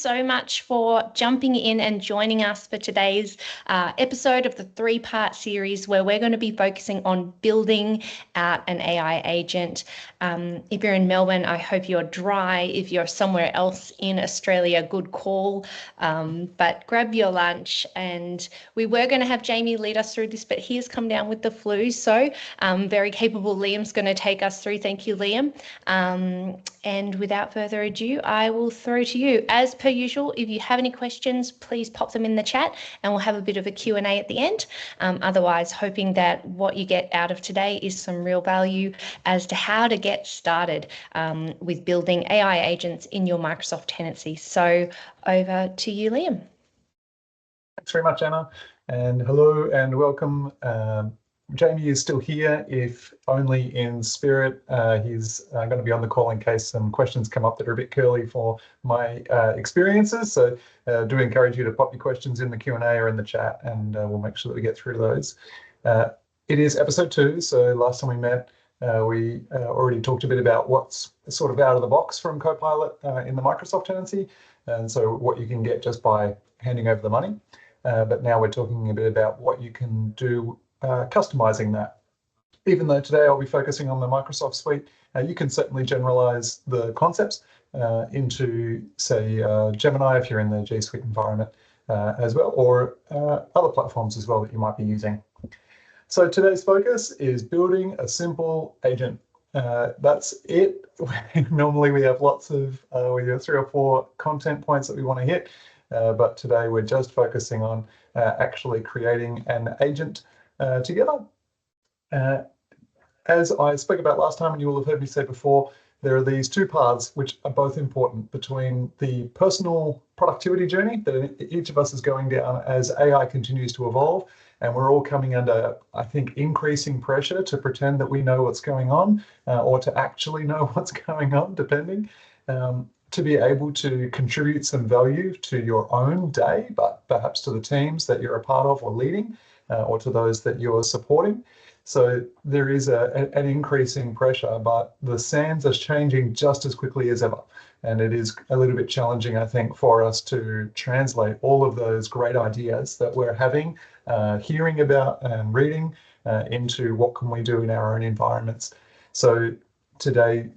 so much for jumping in and joining us for today's episode of the three-part series where we're going to be focusing on building out an AI agent. If you're in Melbourne, I hope you're dry. If you're somewhere else in Australia, good call. But grab your lunch. And we were going to have Jamie lead us through this, but he has come down with the flu. So very capable Liam's going to take us through. Thank you, Liam. And without further ado, I will throw to you. As per usual, if you have any questions, please pop them in the chat and we'll have a bit of a Q&A at the end. Otherwise, hoping that what you get out of today is some real value as to how to get started with building AI agents in your Microsoft tenancy. So over to you, Liam. Thanks very much, Anna. And hello and welcome. Jamie is still here, if only in spirit. He's going to be on the call in case some questions come up that are a bit curly for my experiences. So do encourage you to pop your questions in the Q&A or in the chat, and we'll make sure that we get through those. It is episode 2, so last time we met, we already talked a bit about what's sort of out of the box from Copilot in the Microsoft tenancy, and so what you can get just by handing over the money. But now we're talking a bit about what you can do customizing that. Even though today I'll be focusing on the Microsoft suite, you can certainly generalize the concepts into, say, Gemini if you're in the G Suite environment as well, or other platforms as well that you might be using. So today's focus is building a simple agent. That's it. Normally we have lots of, we have 3 or 4 content points that we want to hit, but today we're just focusing on actually creating an agent together. As I spoke about last time, and you will have heard me say before, there are these 2 paths which are both important between the personal productivity journey that each of us is going down as AI continues to evolve, and we're all coming under, I think, increasing pressure to pretend that we know what's going on, or to actually know what's going on, depending, to be able to contribute some value to your own day, but perhaps to the teams that you're a part of or leading, or to those that you're supporting. So there is an increasing pressure, but the sands are changing just as quickly as ever. And it is a little bit challenging, I think, for us to translate all of those great ideas that we're having, hearing about and reading into what can we do in our own environments. So today,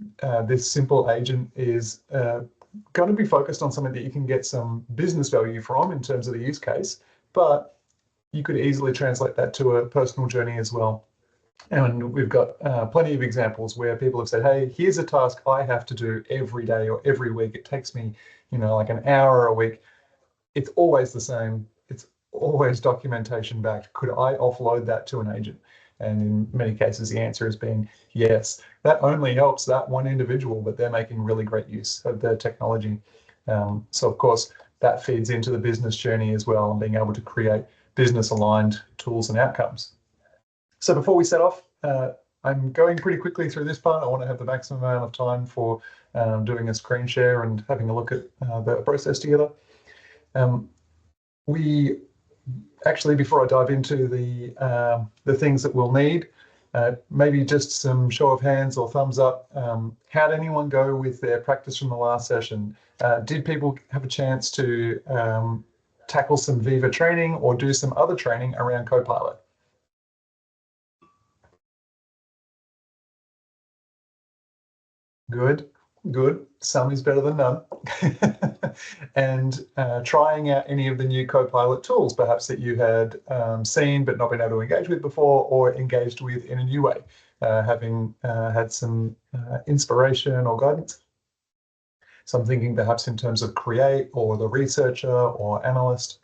this simple agent is going to be focused on something that you can get some business value from in terms of the use case, but you could easily translate that to a personal journey as well. And we've got plenty of examples where people have said, hey, here's a task I have to do every day or every week. It takes me, like an hour a week. It's always the same. It's always documentation backed. Could I offload that to an agent? And in many cases, the answer has been yes. That only helps that one individual, but they're making really great use of their technology. So of course, that feeds into the business journey as well, and being able to create business-aligned tools and outcomes. So before we set off, I'm going pretty quickly through this part. I want to have the maximum amount of time for doing a screen share and having a look at the process together. We actually, before I dive into the things that we'll need, maybe just some show of hands or thumbs up. How'd anyone go with their practice from the last session? Did people have a chance to tackle some Viva training or do some other training around Copilot? Good, good. Some is better than none. And trying out any of the new Copilot tools, perhaps that you had seen but not been able to engage with before, or engaged with in a new way, having had some inspiration or guidance. So I'm thinking perhaps in terms of create or the researcher or analyst.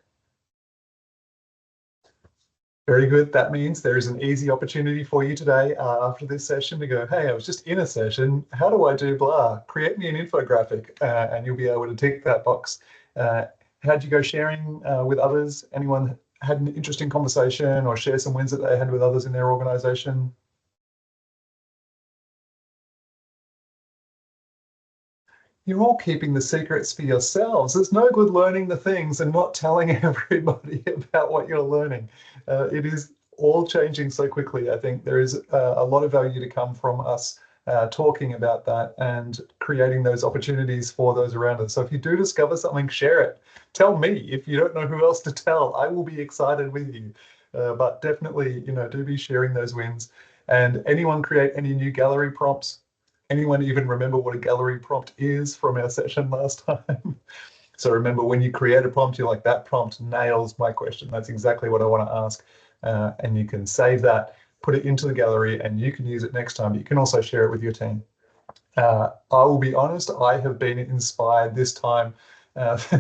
Very good. That means there is an easy opportunity for you today after this session to go, hey, I was just in a session. How do I do blah? Create me an infographic, and you'll be able to tick that box. How'd you go sharing with others? Anyone had an interesting conversation or share some wins that they had with others in their organization? You're all keeping the secrets for yourselves. There's no good learning the things and not telling everybody about what you're learning. It is all changing so quickly. I think there is a lot of value to come from us talking about that and creating those opportunities for those around us. So if you do discover something, share it. Tell me. If you don't know who else to tell, I will be excited with you. But definitely, do be sharing those wins. And anyone create any new gallery prompts? Anyone even remember what a gallery prompt is from our session last time? So remember, when you create a prompt, you're like, that prompt nails my question. That's exactly what I want to ask. And you can save that, put it into the gallery, and you can use it next time. You can also share it with your team. I will be honest, I have been inspired this time,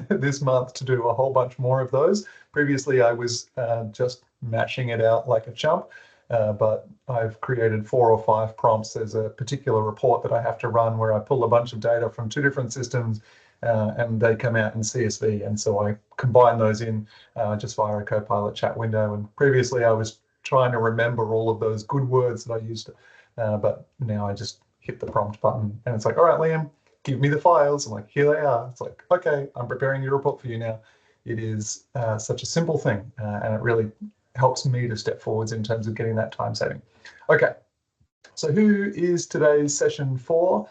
this month, to do a whole bunch more of those. Previously, I was just mashing it out like a chump, but I've created 4 or 5 prompts. There's a particular report that I have to run where I pull a bunch of data from 2 different systems, and they come out in CSV. And so I combine those in just via a Copilot chat window. And previously, I was trying to remember all of those good words that I used, but now I just hit the prompt button and it's like, all right, Liam, give me the files. I'm like, here they are. It's like, okay, I'm preparing your report for you now. It is such a simple thing, and it really helps me to step forwards in terms of getting that time saving. Okay, so who is today's session for?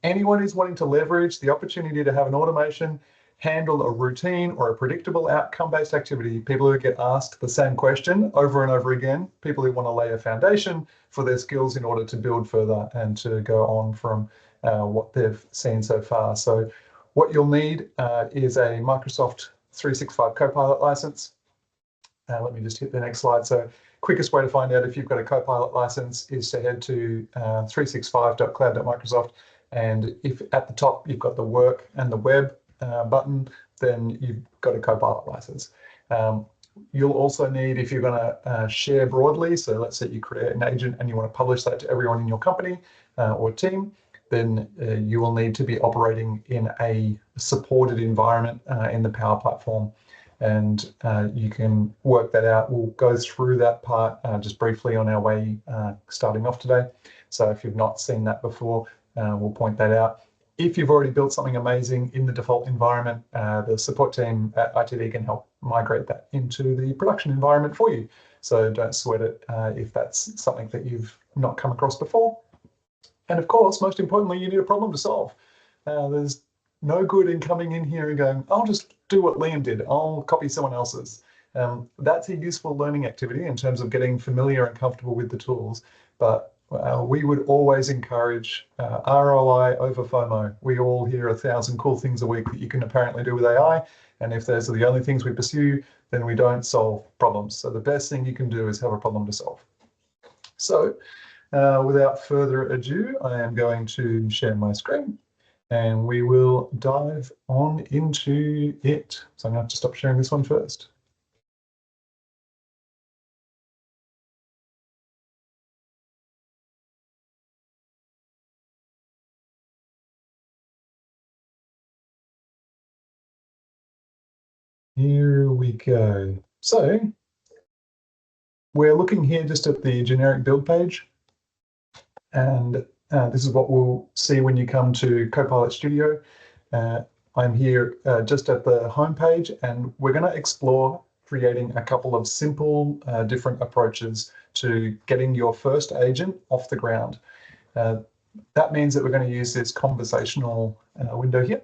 Anyone who's wanting to leverage the opportunity to have an automation handle a routine or a predictable outcome-based activity, people who get asked the same question over and over again, people who want to lay a foundation for their skills in order to build further and to go on from what they've seen so far. So what you'll need is a Microsoft 365 Copilot license. Let me just hit the next slide. So quickest way to find out if you've got a Copilot license is to head to 365.cloud.microsoft. And if at the top you've got the work and the web button, then you've got a Copilot license. You'll also need, if you're going to share broadly, so let's say you create an agent and you want to publish that to everyone in your company or team, then you will need to be operating in a supported environment in the Power Platform. And you can work that out. We'll go through that part just briefly on our way starting off today. So if you've not seen that before, we'll point that out. If you've already built something amazing in the default environment, the support team at ITD can help migrate that into the production environment for you. So don't sweat it if that's something that you've not come across before. And of course, most importantly, you need a problem to solve. There's no good in coming in here and going, I'll just do what Liam did. I'll copy someone else's. That's a useful learning activity in terms of getting familiar and comfortable with the tools. But we would always encourage ROI over FOMO. We all hear 1,000 cool things a week that you can apparently do with AI. And if those are the only things we pursue, then we don't solve problems. So the best thing you can do is have a problem to solve. So without further ado, I am going to share my screen and we will dive on into it. So I'm going to have to stop sharing this one first. Here we go. So we're looking here just at the generic build page. And this is what we'll see when you come to Copilot Studio. I'm here just at the home page, and we're going to explore creating a couple of simple different approaches to getting your first agent off the ground. That means that we're going to use this conversational window here.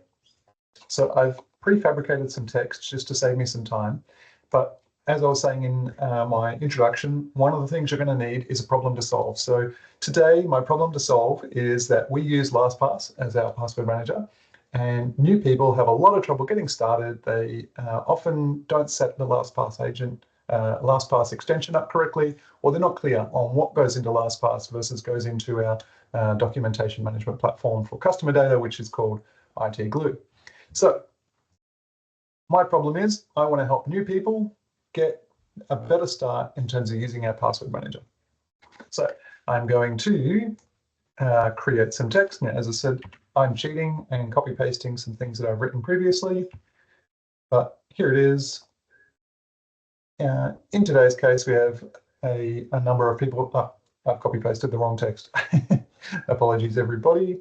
So I've prefabricated some text just to save me some time. But as I was saying in my introduction, one of the things you're going to need is a problem to solve. So today, my problem to solve is that we use LastPass as our password manager, and new people have a lot of trouble getting started. They often don't set the LastPass agent, LastPass extension up correctly, or they're not clear on what goes into LastPass versus goes into our documentation management platform for customer data, which is called IT Glue. So my problem is I want to help new people get a better start in terms of using our password manager. So I'm going to create some text. Now, as I said, I'm cheating and copy pasting some things that I've written previously, but here it is. In today's case, we have a number of people. I've copy pasted the wrong text. Apologies, everybody.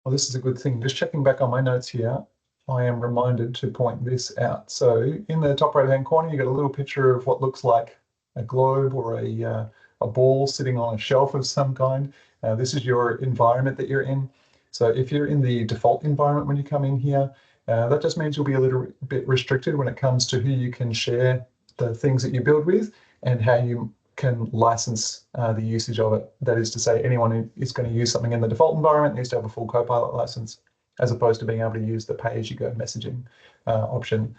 Well, this is a good thing. Just checking back on my notes here, I am reminded to point this out. So in the top right-hand corner, you got a little picture of what looks like a globe or a a ball sitting on a shelf of some kind. This is your environment that you're in. So if you're in the default environment when you come in here, that just means you'll be a little bit restricted when it comes to who you can share the things that you build with and how you can license the usage of it. That is to say, anyone who is going to use something in the default environment needs to have a full Copilot license, as opposed to being able to use the pay-as-you-go messaging option.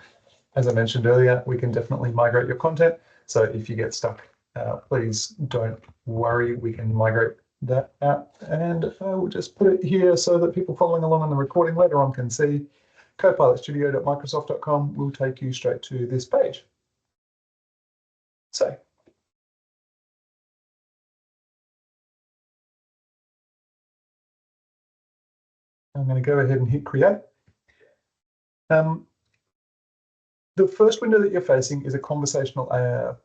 As I mentioned earlier, we can definitely migrate your content. So if you get stuck, please don't worry, we can migrate that out. And I will just put it here so that people following along on the recording later on can see. Copilotstudio.microsoft.com will take you straight to this page. So I'm going to go ahead and hit create. The first window that you're facing is a conversational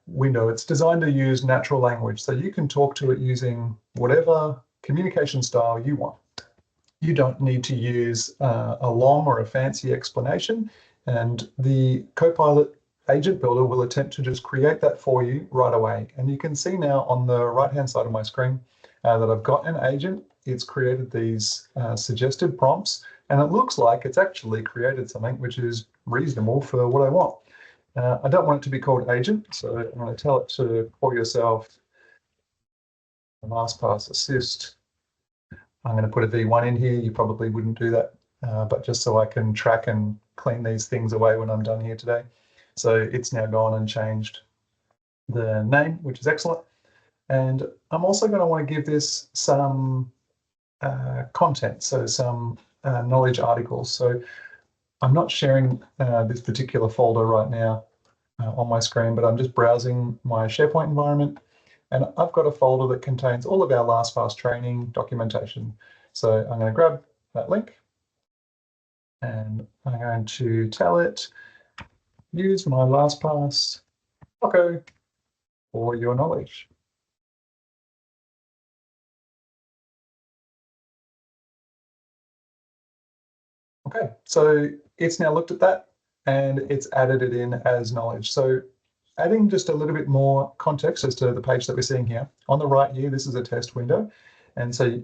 window. It's designed to use natural language, so you can talk to it using whatever communication style you want. You don't need to use a long or a fancy explanation, and the Copilot agent builder will attempt to just create that for you right away. And you can see now on the right-hand side of my screen that I've got an agent. It's created these suggested prompts, and it looks like it's actually created something which is reasonable for what I want. I don't want it to be called agent, so I'm going to tell it to call yourself LastPass Assist. I'm going to put a V1 in here. You probably wouldn't do that, but just so I can track and clean these things away when I'm done here today. So it's now gone and changed the name, which is excellent. And I'm also going to want to give this some content, so some knowledge articles. So I'm not sharing this particular folder right now on my screen, but I'm just browsing my SharePoint environment. And I've got a folder that contains all of our LastPass training documentation. So I'm going to grab that link and I'm going to tell it, use my LastPass doco for your knowledge. Okay, so it's now looked at that and it's added it in as knowledge. So adding just a little bit more context as to the page that we're seeing here. On the right here, this is a test window. And so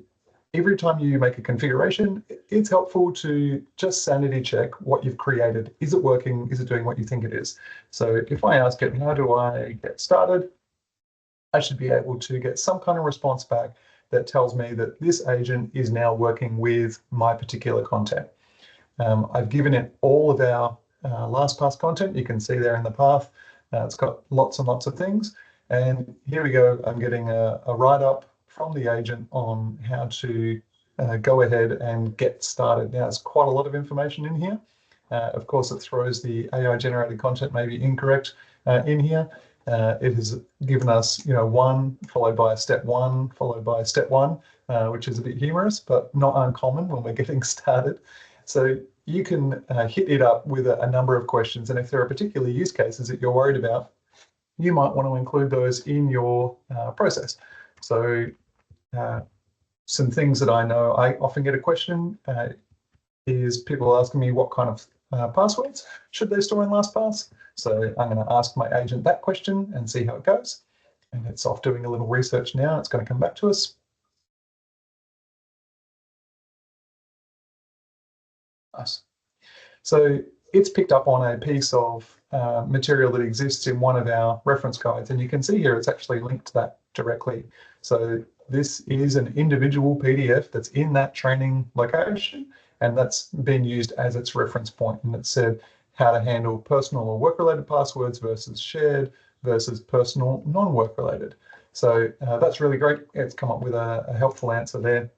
every time you make a configuration, it's helpful to just sanity check what you've created. Is it working? Is it doing what you think it is? So if I ask it, how do I get started? I should be able to get some kind of response back that tells me that this agent is now working with my particular content. I've given it all of our LastPass content. You can see there in the path. It's got lots and lots of things. And here we go. I'm getting a write-up from the agent on how to go ahead and get started. Now, it's quite a lot of information in here. Of course, it throws the AI-generated content maybe incorrect in here. It has given us, one followed by a step one, followed by a step one, which is a bit humorous, but not uncommon when we're getting started. So you can hit it up with a number of questions. And if there are particular use cases that you're worried about, you might want to include those in your process. So some things that I know, I often get a question is people asking me what kind of passwords should they store in LastPass. So I'm going to ask my agent that question and see how it goes. And it's off doing a little research now. It's going to come back to us. Nice. So it's picked up on a piece of material that exists in one of our reference guides. And you can see here it's actually linked to that directly. So this is an individual PDF that's in that training location, and that's been used as its reference point. And it said how to handle personal or work-related passwords versus shared versus personal non-work related. So that's really great. It's come up with a helpful answer there.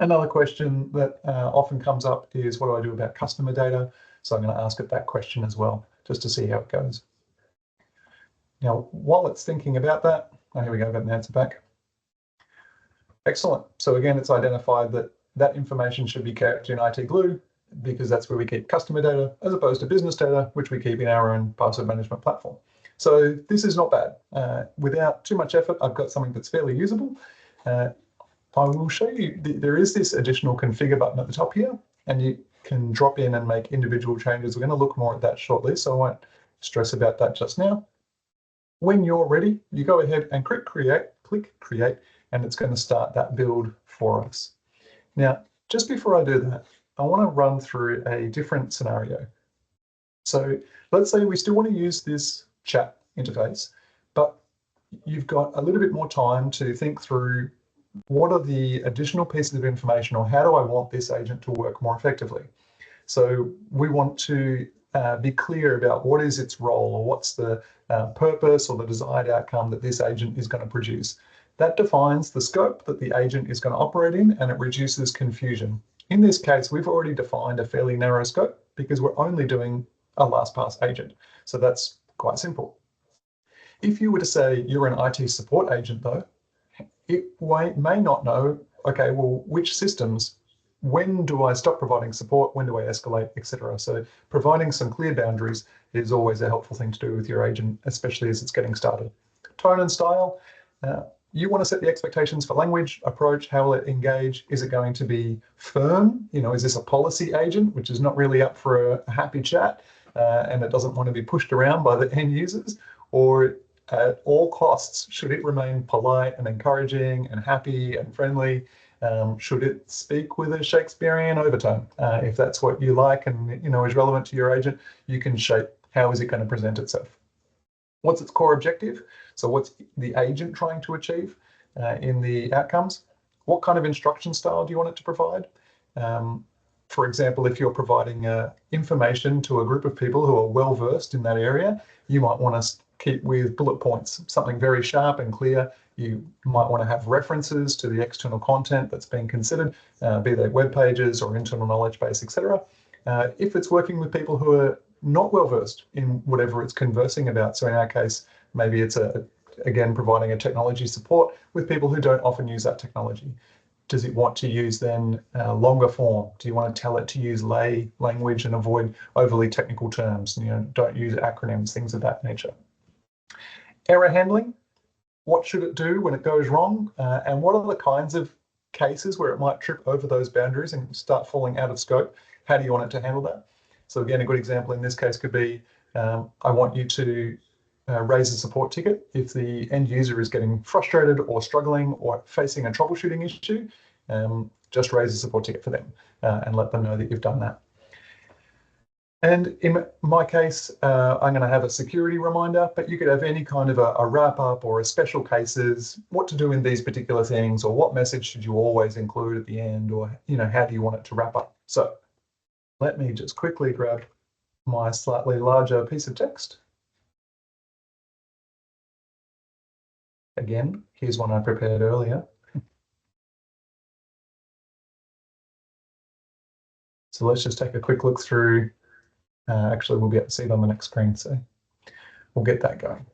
Another question that often comes up is, what do I do about customer data? So I'm going to ask it that question as well, just to see how it goes. Now, while it's thinking about that, here we go, I've got an answer back. Excellent. So again, it's identified that that information should be kept in IT Glue because that's where we keep customer data, as opposed to business data, which we keep in our own password management platform. So this is not bad. Without too much effort, I've got something that's fairly usable. I will show you, there is this additional configure button at the top here, and you can drop in and make individual changes. We're going to look more at that shortly, so I won't stress about that just now. When you're ready, you go ahead and click create, and it's going to start that build for us. Now, just before I do that, I want to run through a different scenario. So let's say we still want to use this chat interface, but you've got a little bit more time to think through what are the additional pieces of information, or how do I want this agent to work more effectively? So we want to be clear about what is its role, or what's the purpose or the desired outcome that this agent is going to produce. That defines the scope that the agent is going to operate in, and it reduces confusion. In this case, we've already defined a fairly narrow scope because we're only doing a LastPass agent. So that's quite simple. If you were to say you're an IT support agent, though, it may not know, okay, well, which systems, when do I stop providing support, when do I escalate, etc. So providing some clear boundaries is always a helpful thing to do with your agent, especially as it's getting started. Tone and style, you want to set the expectations for language, approach, how will it engage? Is it going to be firm? Is this a policy agent, which is not really up for a happy chat, and it doesn't want to be pushed around by the end users? Or at all costs, should it remain polite and encouraging and happy and friendly? Should it speak with a Shakespearean overtone? If that's what you like and is relevant to your agent, you can shape how is it going to present itself. What's its core objective? So what's the agent trying to achieve in the outcomes? What kind of instruction style do you want it to provide? For example, if you're providing information to a group of people who are well versed in that area, you might want to keep with bullet points, something very sharp and clear. You might want to have references to the external content that's being considered, be they web pages or internal knowledge base, etc. If it's working with people who are not well versed in whatever it's conversing about, so in our case, maybe it's again providing a technology support with people who don't often use that technology. Does it want to use then longer form? Do you want to tell it to use lay language and avoid overly technical terms? Don't use acronyms, things of that nature. Error handling, what should it do when it goes wrong? And what are the kinds of cases where it might trip over those boundaries and start falling out of scope? How do you want it to handle that? So again, a good example in this case could be, I want you to raise a support ticket if the end user is getting frustrated or struggling or facing a troubleshooting issue. Just raise a support ticket for them and let them know that you've done that. And in my case, I'm going to have a security reminder, but you could have any kind of a wrap up or a special cases, what to do in these particular things, or what message should you always include at the end, or how do you want it to wrap up? So let me just quickly grab my slightly larger piece of text. Again, here's one I prepared earlier. So let's just take a quick look through. Actually, we'll be able to see it on the next screen, so we'll get that going.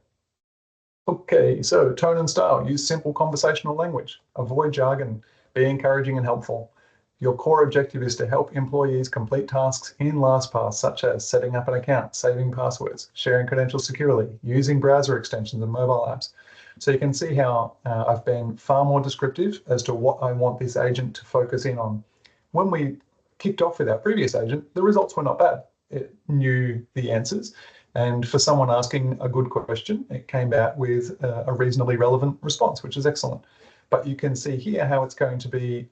Okay, so tone and style, use simple conversational language, avoid jargon, be encouraging and helpful. Your core objective is to help employees complete tasks in LastPass, such as setting up an account, saving passwords, sharing credentials securely, using browser extensions and mobile apps. So you can see how I've been far more descriptive as to what I want this agent to focus in on. When we kicked off with our previous agent, the results were not bad. It knew the answers. And for someone asking a good question, it came out with a reasonably relevant response, which is excellent. But you can see here how it's going to be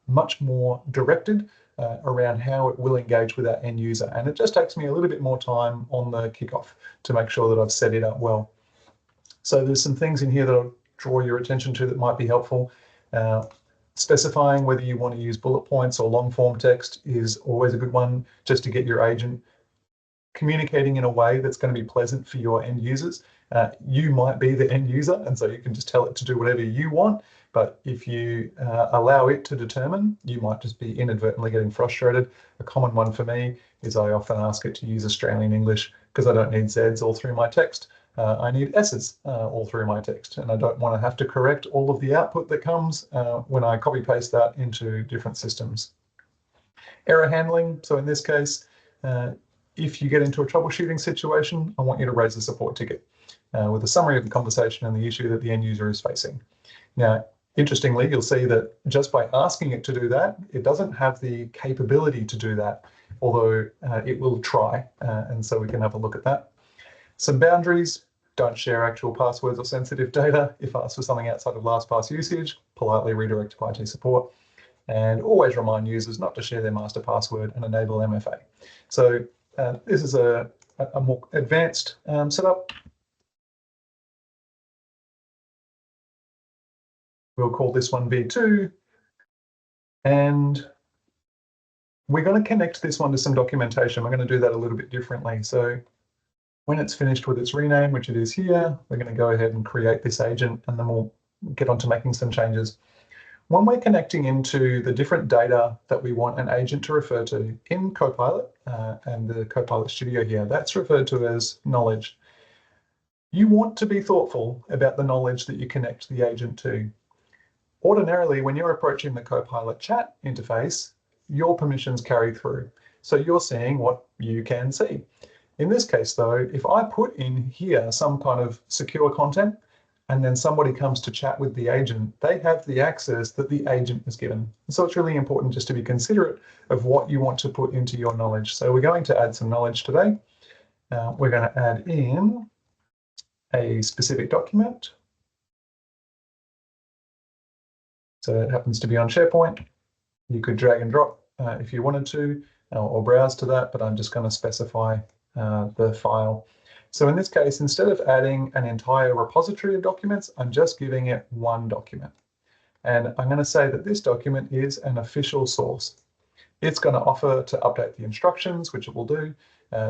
much more directed around how it will engage with our end user. And it just takes me a little bit more time on the kickoff to make sure that I've set it up well. So there's some things in here that I'll draw your attention to that might be helpful. Specifying whether you want to use bullet points or long form text is always a good one, just to get your agent communicating in a way that's going to be pleasant for your end users. You might be the end user, and so you can just tell it to do whatever you want. But if you allow it to determine, you might just be inadvertently getting frustrated. A common one for me is I often ask it to use Australian English because I don't need Zs all through my text. I need S's all through my text, and I don't want to have to correct all of the output that comes when I copy paste that into different systems. Error handling, so in this case, if you get into a troubleshooting situation, I want you to raise a support ticket with a summary of the conversation and the issue that the end user is facing. Now, interestingly, you'll see that just by asking it to do that, it doesn't have the capability to do that, although it will try, and so we can have a look at that. Some boundaries, Don't share actual passwords or sensitive data. If asked for something outside of LastPass usage, politely redirect to IT support. And always remind users not to share their master password and enable MFA. So this is a more advanced setup. We'll call this one V2. And we're going to connect this one to some documentation. We're going to do that a little bit differently. So when it's finished with its rename, which it is here, we're going to go ahead and create this agent, and then we'll get on to making some changes. When we're connecting into the different data that we want an agent to refer to in Copilot and the Copilot Studio here, that's referred to as knowledge. You want to be thoughtful about the knowledge that you connect the agent to. Ordinarily, when you're approaching the Copilot chat interface, your permissions carry through. So you're seeing what you can see. In this case, though, if I put in here some kind of secure content, and then somebody comes to chat with the agent, they have the access that the agent is given. So it's really important just to be considerate of what you want to put into your knowledge. So we're going to add some knowledge today. We're going to add in a specific document. So it happens to be on SharePoint. You could drag and drop if you wanted to, or browse to that, but I'm just going to specify the file. So in this case, instead of adding an entire repository of documents, I'm just giving it one document. And I'm going to say that this document is an official source. It's going to offer to update the instructions, which it will do,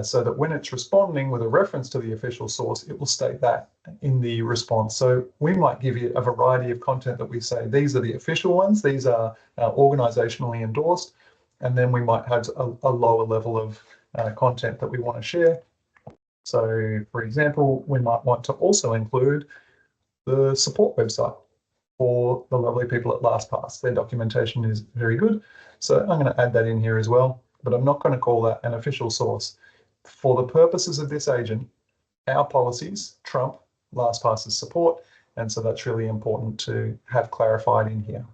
so that when it's responding with a reference to the official source, it will state that in the response. So we might give you a variety of content that we say, these are the official ones, these are organizationally endorsed, and then we might have a lower level of content that we want to share. So, for example, we might want to also include the support website for the lovely people at LastPass. Their documentation is very good. So I'm going to add that in here as well, but I'm not going to call that an official source. For the purposes of this agent, our policies trump LastPass's support, and so that's really important to have clarified in here.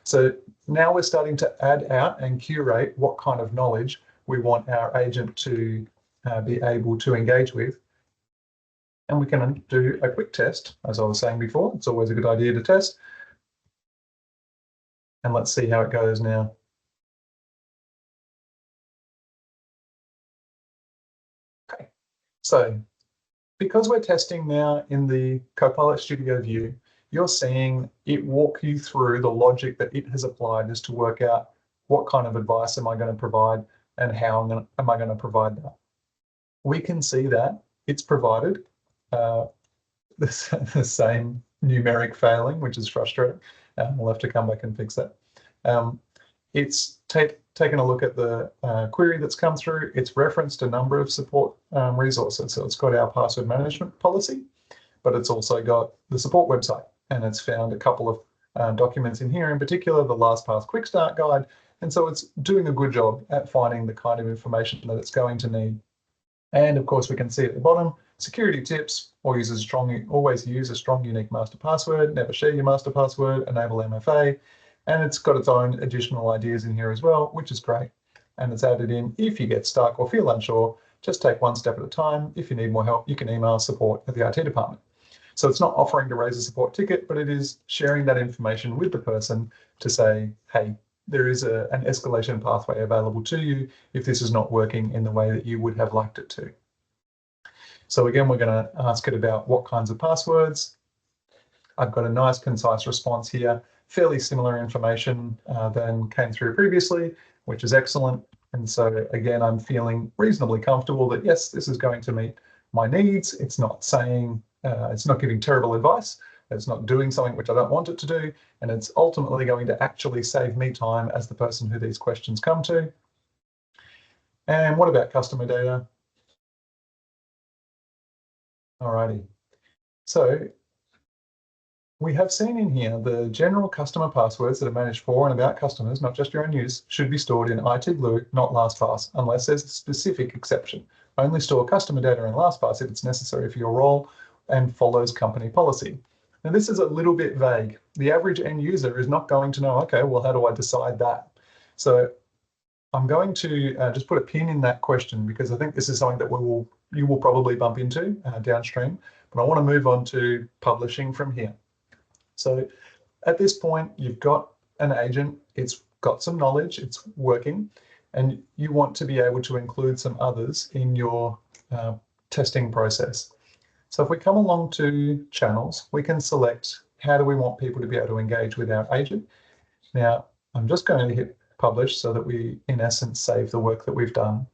So now we're starting to add out and curate what kind of knowledge we want our agent to be able to engage with. And we can do a quick test, as I was saying before. It's always a good idea to test. And let's see how it goes now. Okay, so because we're testing now in the Copilot Studio view, you're seeing it walk you through the logic that it has applied as to work out what kind of advice am I going to provide and how am I going to provide that. We can see that it's provided the same numeric failing, which is frustrating. We'll have to come back and fix that. It's taken a look at the query that's come through. It's referenced a number of support resources. So it's got our password management policy, but it's also got the support website, and it's found a couple of documents in here, in particular the LastPass Quick Start Guide. And so it's doing a good job at finding the kind of information that it's going to need. And of course, we can see at the bottom, security tips, always use a strong, unique master password, never share your master password, enable MFA. And it's got its own additional ideas in here as well, which is great. And it's added in, if you get stuck or feel unsure, just take one step at a time. If you need more help, you can email support at the IT department. So it's not offering to raise a support ticket, but it is sharing that information with the person to say, hey, there is an escalation pathway available to you if this is not working in the way that you would have liked it to. So again, we're going to ask it about what kinds of passwords. I've got a nice concise response here, fairly similar information than came through previously, which is excellent. And so again, I'm feeling reasonably comfortable that yes, this is going to meet my needs. It's not saying, it's not giving terrible advice. It's not doing something which I don't want it to do, and it's ultimately going to actually save me time as the person who these questions come to. And what about customer data? Alrighty. So we have seen in here the general customer passwords that are managed for and about customers, not just your own use, should be stored in IT Glue, not LastPass, unless there's a specific exception. Only store customer data in LastPass if it's necessary for your role and follows company policy. Now, this is a little bit vague. The average end user is not going to know, okay, well, how do I decide that? So I'm going to just put a pin in that question, because I think this is something that you will probably bump into downstream. but I want to move on to publishing from here. So at this point, you've got an agent, it's got some knowledge, it's working, and you want to be able to include some others in your testing process. So if we come along to channels, we can select how do we want people to be able to engage with our agent. Now, I'm just going to hit publish so that we, in essence, save the work that we've done.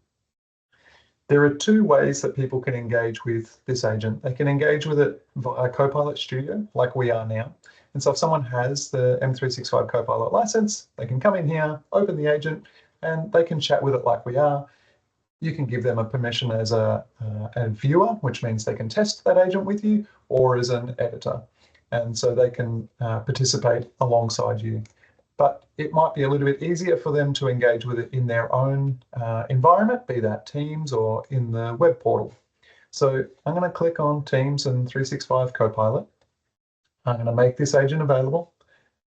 There are two ways that people can engage with this agent. They can engage with it via Copilot Studio, like we are now. And so if someone has the M365 Copilot license, they can come in here, open the agent, and they can chat with it like we are. You can give them a permission as a viewer, which means they can test that agent with you, or as an editor. And so they can participate alongside you. But it might be a little bit easier for them to engage with it in their own environment, be that Teams or in the web portal. So I'm going to click on Teams and 365 Copilot. I'm going to make this agent available,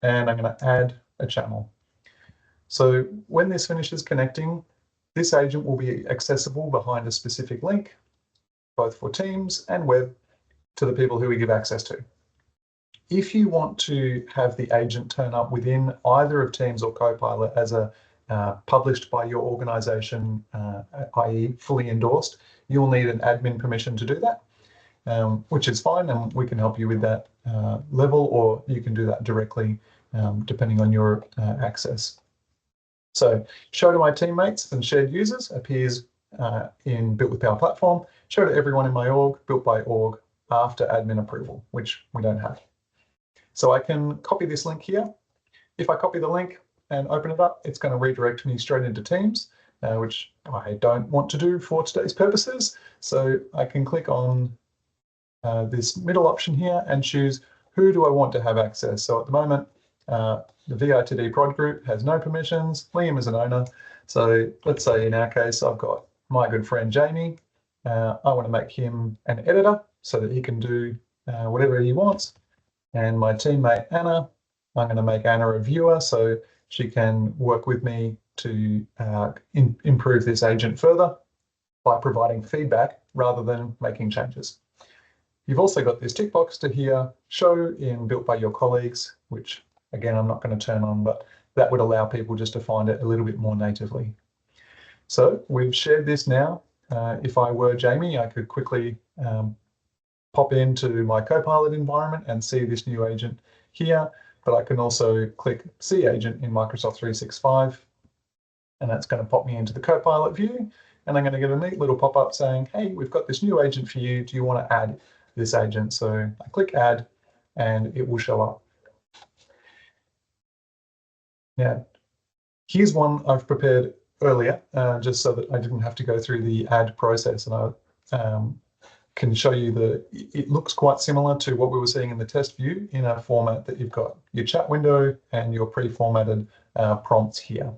and I'm going to add a channel. So when this finishes connecting, this agent will be accessible behind a specific link, both for Teams and web, to the people who we give access to. If you want to have the agent turn up within either of Teams or Copilot as a published by your organization, i.e. fully endorsed, you'll need an admin permission to do that, which is fine, and we can help you with that level, or you can do that directly depending on your access. So show to my teammates and shared users appears in Built with Power Platform. Show to everyone in my org, built by org, after admin approval, which we don't have. So I can copy this link here. If I copy the link and open it up, it's going to redirect me straight into Teams, which I don't want to do for today's purposes. So I can click on this middle option here and choose who do I want to have access. So at the moment, the VITD prod group has no permissions. Liam is an owner. So let's say in our case, I've got my good friend Jamie. I want to make him an editor so that he can do whatever he wants. And my teammate Anna, I'm going to make Anna a viewer so she can work with me to improve this agent further by providing feedback rather than making changes. You've also got this tick box to here, show in Built by your colleagues, which again, I'm not going to turn on, but that would allow people just to find it a little bit more natively. So we've shared this now. If I were Jamie, I could quickly pop into my Copilot environment and see this new agent here, but I can also click See Agent in Microsoft 365, and that's going to pop me into the Copilot view, and I'm going to get a neat little pop-up saying, hey, we've got this new agent for you. Do you want to add this agent? So I click Add, and it will show up. Now, here's one I've prepared earlier, just so that I didn't have to go through the add process, and I can show you it looks quite similar to what we were seeing in the test view in a format that you've got your chat window and your pre-formatted prompts here.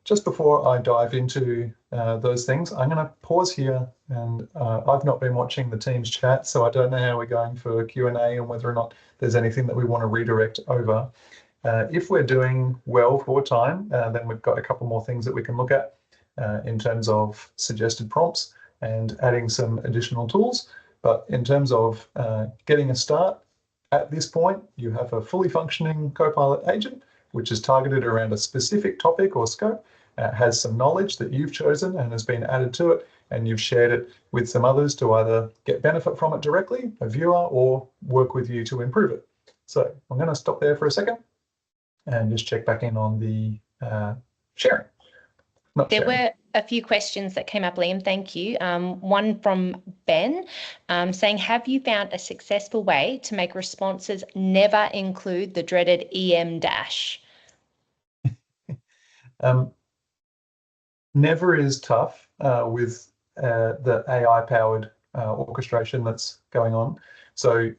Just before I dive into those things, I'm going to pause here, and I've not been watching the Teams chat, so I don't know how we're going for Q&A and whether or not there's anything that we want to redirect over. If we're doing well for time, then we've got a couple more things that we can look at in terms of suggested prompts and adding some additional tools. But in terms of getting a start, at this point, you have a fully functioning Copilot agent, which is targeted around a specific topic or scope, has some knowledge that you've chosen and has been added to it, and you've shared it with some others to either get benefit from it directly, a viewer, or work with you to improve it. So I'm going to stop there for a second and just check back in on the sharing. There were a few questions that came up, Liam. Thank you. One from Ben saying, have you found a successful way to make responses never include the dreaded EM dash? Never is tough with the AI-powered orchestration that's going on. So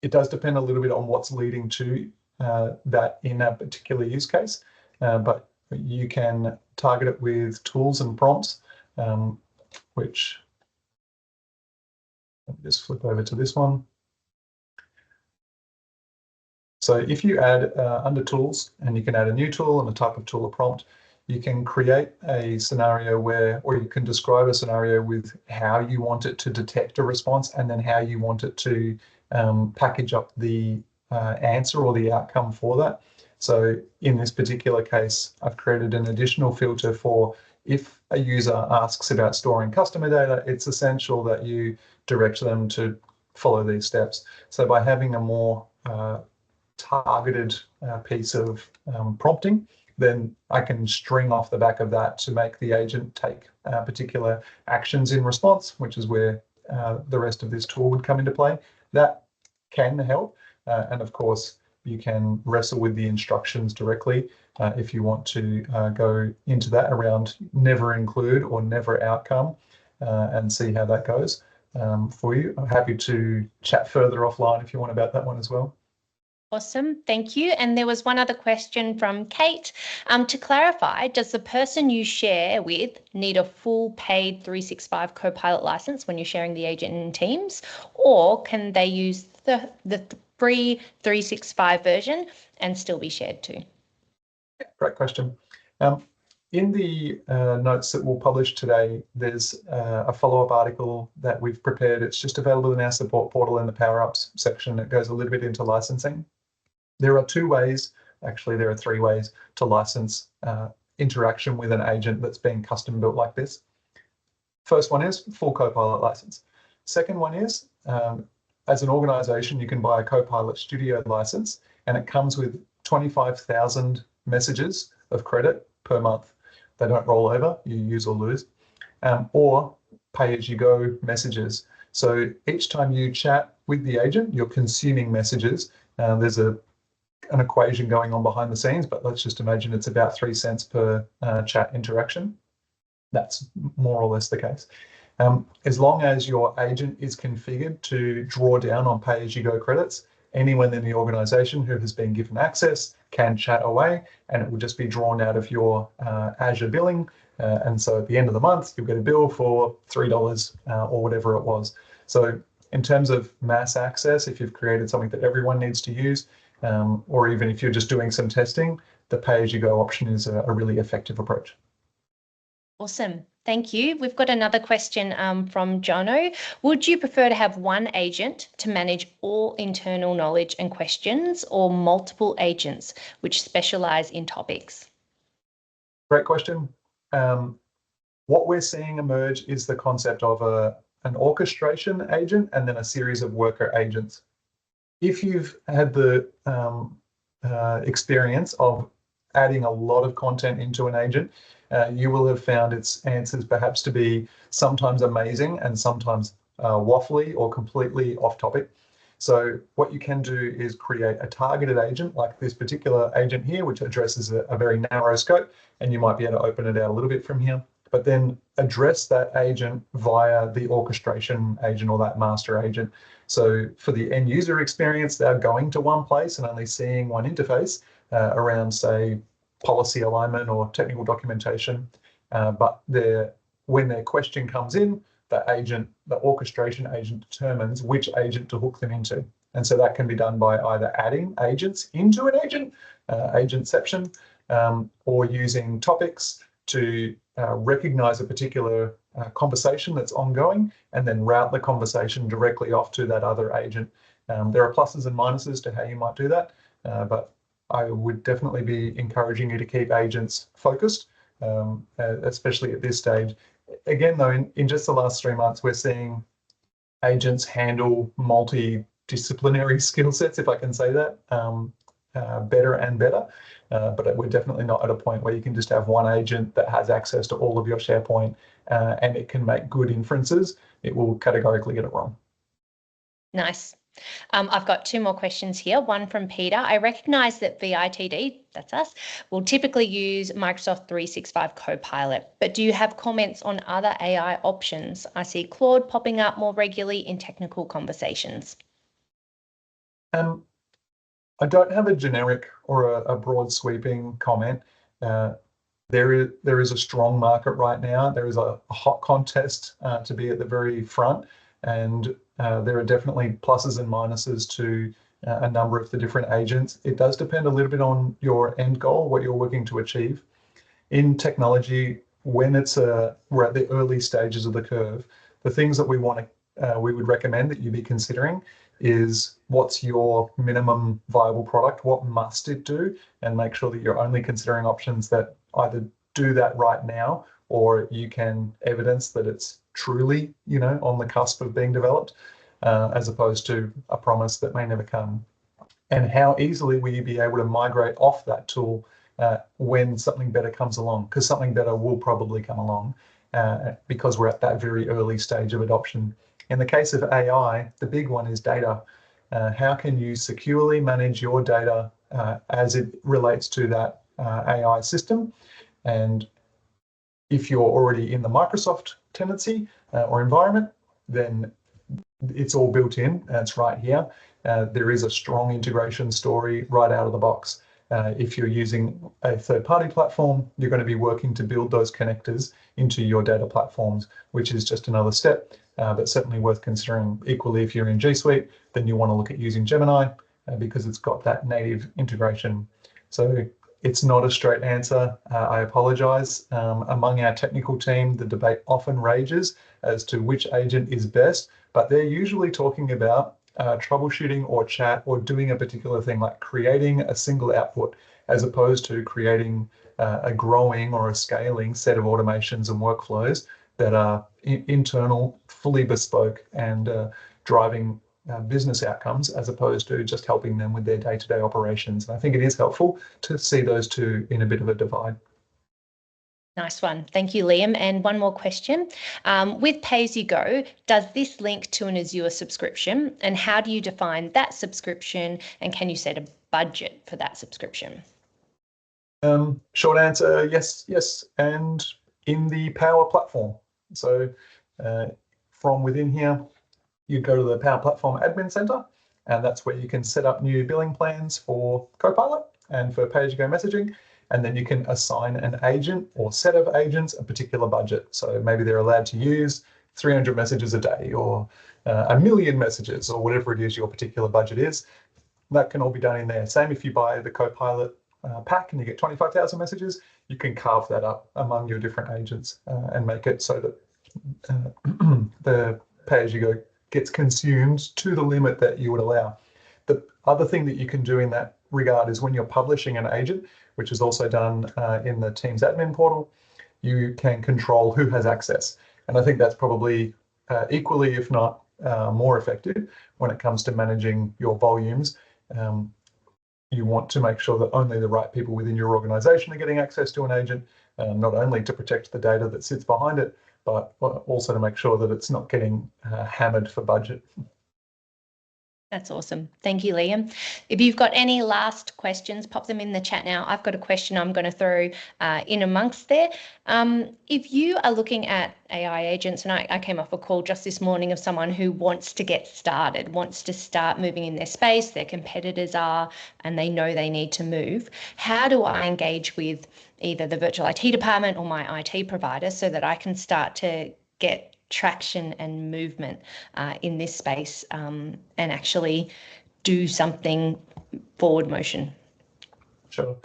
it does depend a little bit on what's leading to that in a particular use case, but you can target it with tools and prompts, which, let me just flip over to this one. So if you add under tools, and you can add a new tool and a type of tool or prompt, you can create a scenario where, or you can describe a scenario with how you want it to detect a response and then how you want it to package up the answer or the outcome for that. So in this particular case, I've created an additional filter for if a user asks about storing customer data, it's essential that you direct them to follow these steps. So by having a more targeted piece of prompting, then I can string off the back of that to make the agent take particular actions in response, which is where the rest of this tool would come into play. That can help. And of course, you can wrestle with the instructions directly if you want to go into that around never include or never outcome and see how that goes for you. I'm happy to chat further offline if you want about that one as well. Awesome, thank you. And there was one other question from Kate. To clarify, does the person you share with need a full paid 365 Copilot license when you're sharing the agent in Teams, or can they use the free 365 version and still be shared too? Great question. In the notes that we'll publish today, there's a follow-up article that we've prepared. It's just available in our support portal in the Power Ups section. It goes a little bit into licensing. There are two ways, actually there are three ways to license interaction with an agent that's been custom built like this. First one is full Copilot license. Second one is, as an organization, you can buy a Copilot Studio license and it comes with 25,000 messages of credit per month. They don't roll over, you use or lose, or pay-as-you-go messages. So each time you chat with the agent, you're consuming messages. There's an equation going on behind the scenes, but let's just imagine it's about 3 cents per chat interaction. That's more or less the case. As long as your agent is configured to draw down on pay-as-you-go credits, anyone in the organization who has been given access can chat away, and it will just be drawn out of your Azure billing. And so at the end of the month, you'll get a bill for $3 or whatever it was. So in terms of mass access, if you've created something that everyone needs to use, or even if you're just doing some testing, the pay-as-you-go option is a really effective approach. Awesome. Thank you. We've got another question from Jono. Would you prefer to have one agent to manage all internal knowledge and questions, or multiple agents which specialize in topics? Great question. What we're seeing emerge is the concept of an orchestration agent and then a series of worker agents. If you've had the experience of adding a lot of content into an agent, you will have found its answers perhaps to be sometimes amazing and sometimes waffly or completely off topic. So what you can do is create a targeted agent like this particular agent here, which addresses a very narrow scope, and you might be able to open it out a little bit from here, but then address that agent via the orchestration agent or that master agent. So for the end user experience, they're going to one place and only seeing one interface around, say, policy alignment or technical documentation. But when their question comes in, the orchestration agent determines which agent to hook them into. And so that can be done by either adding agents into an agent, agentception, or using topics to recognize a particular conversation that's ongoing and then route the conversation directly off to that other agent. There are pluses and minuses to how you might do that, but I would definitely be encouraging you to keep agents focused, especially at this stage. Again, though, in just the last 3 months, we're seeing agents handle multidisciplinary skill sets, if I can say that, better and better. But we're definitely not at a point where you can just have one agent that has access to all of your SharePoint and it can make good inferences. It will categorically get it wrong. Nice. I've got two more questions here. One from Peter. I recognize that VITD, that's us, will typically use Microsoft 365 Copilot, but do you have comments on other AI options? I see Claude popping up more regularly in technical conversations. I don't have a generic or a broad sweeping comment. There is a strong market right now. There is a hot contest to be at the very front, and there are definitely pluses and minuses to a number of the different agents. It does depend a little bit on your end goal, what you're looking to achieve. in technology, when we're at the early stages of the curve, the things that we would recommend that you be considering is what's your minimum viable product, what must it do, and make sure that you're only considering options that either do that right now, or you can evidence that it's truly, on the cusp of being developed, as opposed to a promise that may never come. And how easily will you be able to migrate off that tool when something better comes along? Because something better will probably come along because we're at that very early stage of adoption. In the case of AI, the big one is data. How can you securely manage your data as it relates to that AI system? And if you're already in the Microsoft tenancy or environment, then it's all built in, and it's right here. There is a strong integration story right out of the box. If you're using a third-party platform, you're going to be working to build those connectors into your data platforms, which is just another step, but certainly worth considering. Equally, if you're in G Suite, then you want to look at using Gemini because it's got that native integration. So it's not a straight answer. I apologize. Among our technical team, the debate often rages as to which agent is best, but they're usually talking about troubleshooting or chat or doing a particular thing like creating a single output as opposed to creating a growing or a scaling set of automations and workflows that are internal, fully bespoke, and driving business outcomes as opposed to just helping them with their day-to-day operations. And I think it is helpful to see those two in a bit of a divide. Nice one. Thank you, Liam. And one more question. With pay-as-you-go, does this link to an Azure subscription? And how do you define that subscription? And can you set a budget for that subscription? Short answer, yes. And in the Power Platform. So from within here, you go to the Power Platform Admin Center, and that's where you can set up new billing plans for Copilot and for pay-as-you-go messaging. And then you can assign an agent or set of agents a particular budget. So maybe they're allowed to use 300 messages a day or 1 million messages or whatever it is your particular budget is. That can all be done in there. Same if you buy the Copilot pack and you get 25,000 messages, you can carve that up among your different agents and make it so that the pay-as-you-go gets consumed to the limit that you would allow. The other thing that you can do in that regard is when you're publishing an agent, which is also done in the Teams admin portal, you can control who has access. And I think that's probably equally, if not more effective when it comes to managing your volumes. You want to make sure that only the right people within your organization are getting access to an agent, not only to protect the data that sits behind it, but also to make sure that it's not getting hammered for budget. That's awesome. Thank you, Liam. If you've got any last questions, pop them in the chat now. I've got a question I'm going to throw in amongst there. If you are looking at AI agents, and I came off a call just this morning of someone who wants to get started, wants to start moving in their space, their competitors are, and they know they need to move. How do I engage with either the virtual IT department or my IT provider so that I can start to get traction and movement in this space and actually do something forward motion? Sure.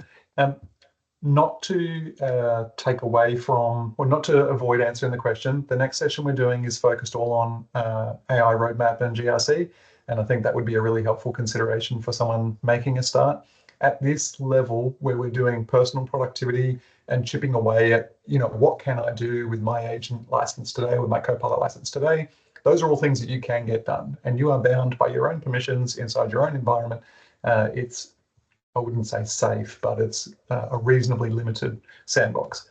Not to take away from, or not to avoid answering the question, the next session we're doing is focused all on AI roadmap and GRC, and I think that would be a really helpful consideration for someone making a start. At this level where we're doing personal productivity and chipping away at, what can I do with my agent license today, with my Copilot license today? Those are all things that you can get done, and you are bound by your own permissions inside your own environment. It's, I wouldn't say safe, but it's a reasonably limited sandbox.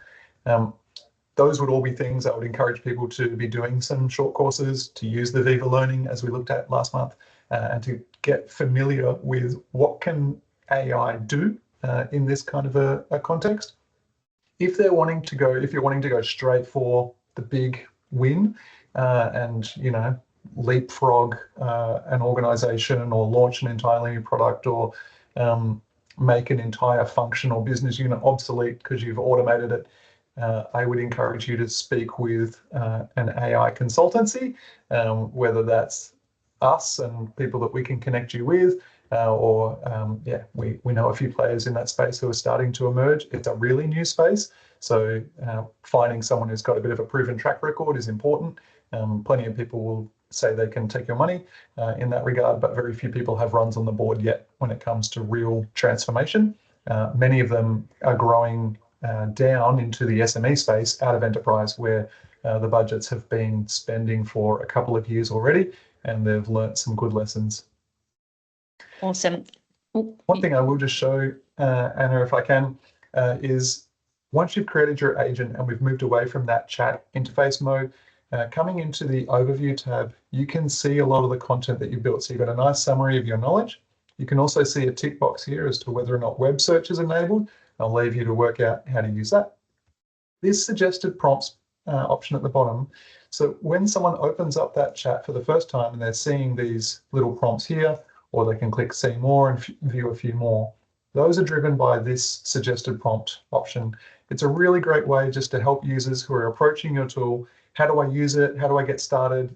Those would all be things I would encourage people to be doing some short courses, to use the Viva Learning as we looked at last month, and to get familiar with what can AI do in this kind of a context. If you're wanting to go straight for the big win and leapfrog an organization or launch an entirely new product or make an entire functional business unit obsolete because you've automated it, I would encourage you to speak with an AI consultancy, whether that's us and people that we can connect you with, we know a few players in that space who are starting to emerge. It's a really new space, so finding someone who's got a bit of a proven track record is important. Plenty of people will say they can take your money in that regard, but very few people have runs on the board yet when it comes to real transformation. Many of them are growing down into the SME space out of enterprise, where the budgets have been spending for a couple of years already, and they've learnt some good lessons. Awesome. One thing I will just show, Anna, if I can, is once you've created your agent and we've moved away from that chat interface mode, coming into the overview tab, you can see a lot of the content that you built. So you've got a nice summary of your knowledge. You can also see a tick box here as to whether or not web search is enabled. I'll leave you to work out how to use that. This suggested prompts option at the bottom. So when someone opens up that chat for the first time and they're seeing these little prompts here, or they can click see more and view a few more, those are driven by this suggested prompt option. It's a really great way just to help users who are approaching your tool. How do I use it? How do I get started?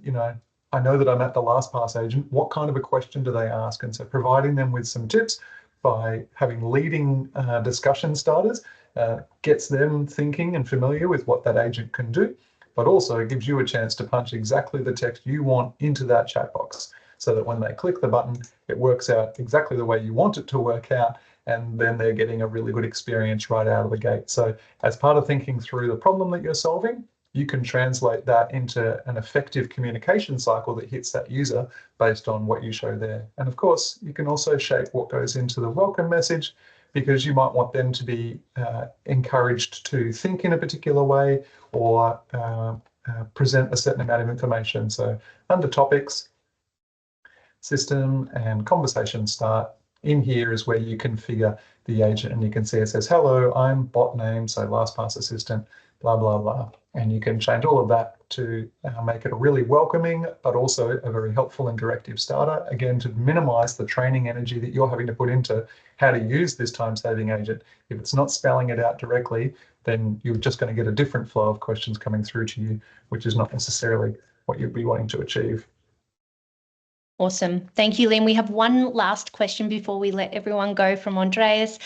I know that I'm at the LastPass agent. What kind of a question do they ask? And so providing them with some tips by having leading discussion starters gets them thinking and familiar with what that agent can do, but also gives you a chance to punch exactly the text you want into that chat box, so that when they click the button, it works out exactly the way you want it to work out, and then they're getting a really good experience right out of the gate. So as part of thinking through the problem that you're solving, you can translate that into an effective communication cycle that hits that user based on what you show there. And of course, you can also shape what goes into the welcome message, because you might want them to be encouraged to think in a particular way, or present a certain amount of information. So under topics, system and conversation start, in here is where you configure the agent, and you can see it says, hello, I'm bot name, so LastPass assistant, blah, blah, blah. And you can change all of that to make it a really welcoming, but also a very helpful and directive starter, again, to minimize the training energy that you're having to put into how to use this time-saving agent. If it's not spelling it out directly, then you're just going to get a different flow of questions coming through to you, which is not necessarily what you'd be wanting to achieve. Awesome. Thank you, Liam. We have one last question before we let everyone go from Andreas.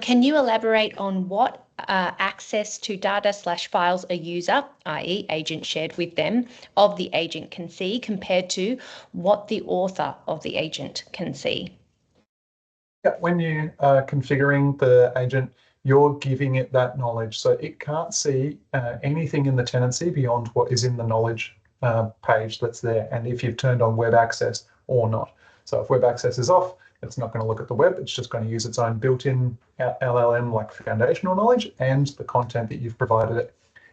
Can you elaborate on what access to data/files a user, i.e. agent shared with them, of the agent can see compared to what the author of the agent can see? Yeah, when you are configuring the agent, you're giving it that knowledge. So it can't see anything in the tenancy beyond what is in the knowledge page that's there, and if you've turned on web access or not. So if web access is off, it's not going to look at the web. It's just going to use its own built-in LLM like foundational knowledge and the content that you've provided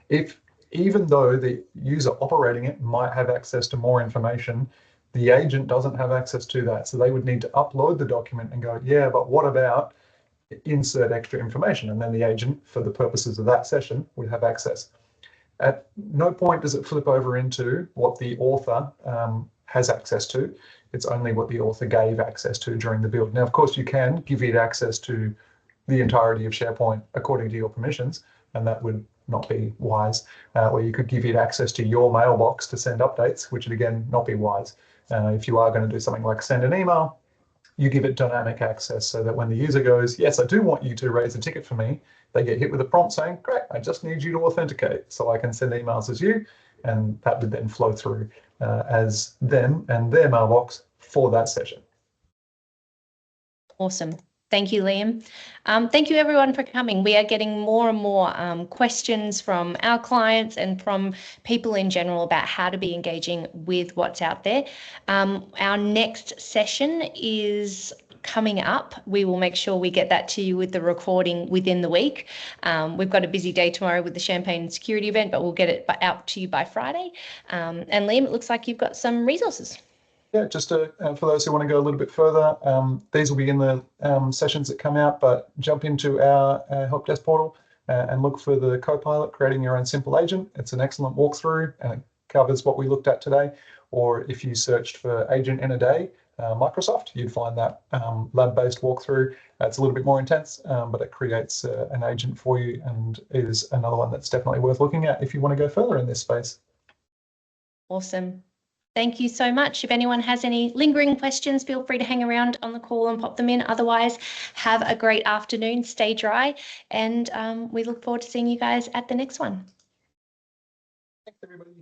it. Even though the user operating it might have access to more information, the agent doesn't have access to that. So they would need to upload the document and go, yeah, but what about insert extra information? And then the agent, for the purposes of that session, would have access. At no point does it flip over into what the author has access to. It's only what the author gave access to during the build. Now, of course, you can give it access to the entirety of SharePoint according to your permissions, and that would not be wise. Or you could give it access to your mailbox to send updates, which would again not be wise. If you are going to do something like send an email, you give it dynamic access, so that when the user goes, yes, I do want you to raise a ticket for me, they get hit with a prompt saying, great, I just need you to authenticate so I can send emails as you, and that would then flow through as them and their mailbox for that session. Awesome. Thank you, Liam. Thank you, everyone, for coming. We are getting more and more questions from our clients and from people in general about how to be engaging with what's out there. Our next session is coming up. We will make sure we get that to you with the recording within the week. We've got a busy day tomorrow with the Champagne Security event, but we'll get it out to you by Friday. And Liam, it looks like you've got some resources. Yeah, just for those who want to go a little bit further, these will be in the sessions that come out, but jump into our help desk portal and look for the Copilot, creating your own simple agent. It's an excellent walkthrough and it covers what we looked at today. Or if you searched for agent in a day, Microsoft, you'd find that lab-based walkthrough. It's a little bit more intense, but it creates an agent for you, and is another one that's definitely worth looking at if you want to go further in this space. Awesome. Thank you so much. If anyone has any lingering questions, feel free to hang around on the call and pop them in. Otherwise, have a great afternoon, stay dry, and we look forward to seeing you guys at the next one. Thanks, everybody.